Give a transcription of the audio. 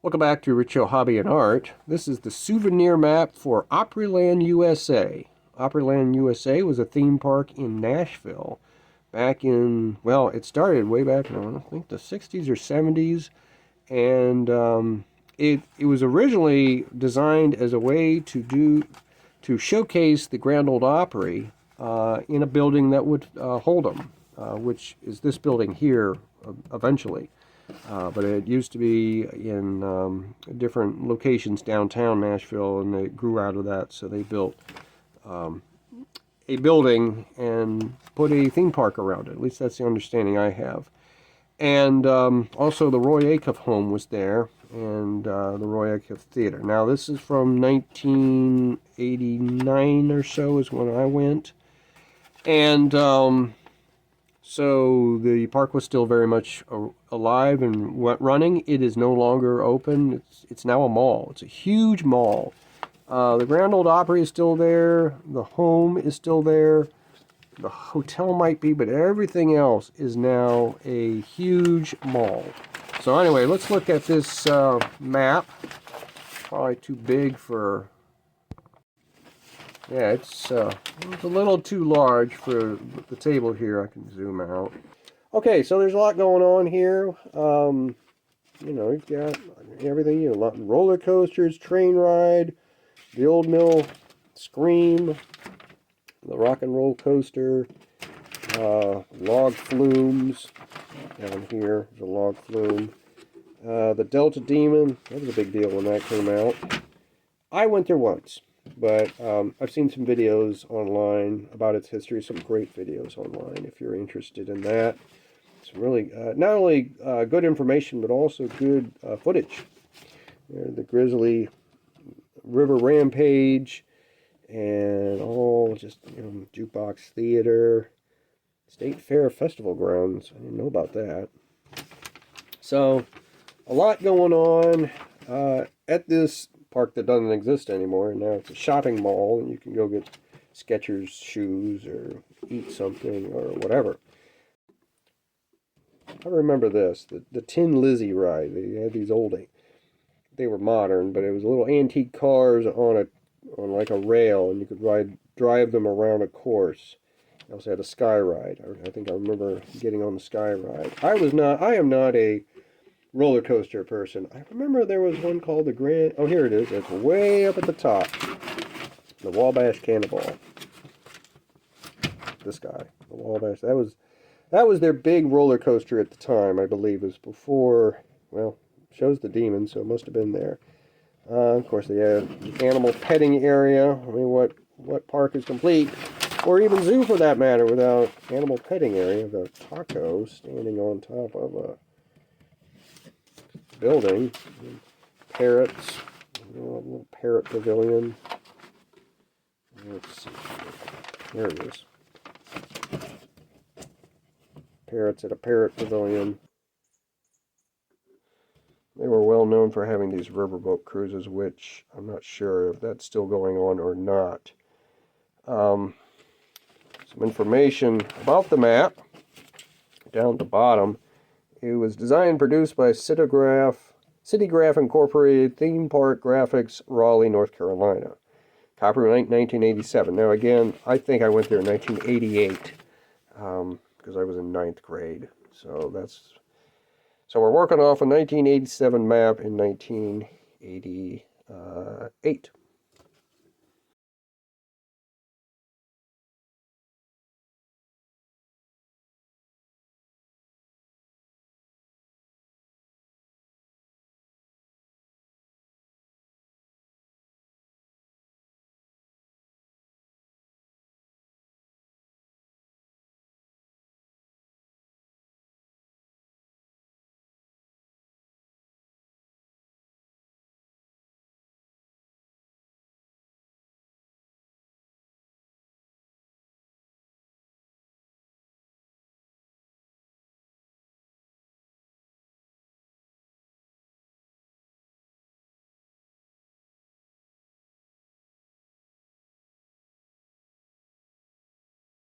Welcome back to Richo Hobby and Art. This is the souvenir map for Opryland USA. Opryland USA was a theme park in Nashville back in, well, it started way back in, I think, the 60s or 70s. And it was originally designed as a way to showcase the Grand Ole Opry in a building that would hold them, which is this building here eventually. But it used to be in different locations downtown Nashville, and they grew out of that, so they built a building and put a theme park around it. At least that's the understanding I have. And also the Roy Acuff home was there, and the Roy Acuff Theater. Now this is from 1989 or so is when I went. And so the park was still very much alive and running. It is no longer open. It's now a mall. It's a huge mall. The Grand Ole Opry is still there. The home is still there. The hotel might be, but everything else is now a huge mall. So anyway, let's look at this map. Probably too big for... Yeah, it's a little too large for the table here. I can zoom out. Okay, so there's a lot going on here. You know, you've got everything. You know, a lot of roller coasters, train ride, the old mill scream, the rock and roll coaster, log flumes down here. There's a log flume. The Delta Demon. That was a big deal when that came out. I went there once. But I've seen some videos online about its history, some great videos online if you're interested in that. Some really, not only good information, but also good footage. The Grizzly River Rampage, and all just, you know, Jukebox Theater, State Fair Festival Grounds. I didn't know about that. So, a lot going on at this park that doesn't exist anymore. Now it's a shopping mall, and you can go get Skechers shoes or eat something or whatever. I remember this, the Tin Lizzie ride. They had these old, they were modern, but it was little antique cars on like a rail, and you could drive them around a course. They also had a sky ride. I think I remember getting on the sky ride. I am not a roller coaster person. I remember there was one called the Grand... Oh, here it is. It's way up at the top. The Wabash Cannonball. This guy. The Wabash. That was their big roller coaster at the time, I believe. It was before... Well, shows the demon, so it must have been there. Of course, they had the animal petting area. I mean, what park is complete, or even zoo for that matter, without animal petting area, without Taco standing on top of a building. Parrots, a little parrot pavilion. Let's see. There it is. Parrots at a parrot pavilion. They were well known for having these riverboat cruises, which I'm not sure if that's still going on or not. Some information about the map down at the bottom. It was designed and produced by Citygraph Incorporated, Theme Park Graphics, Raleigh, North Carolina. Copyright 1987. Now again, I think I went there in 1988 because I was in 9th grade. So we're working off a 1987 map in 1988.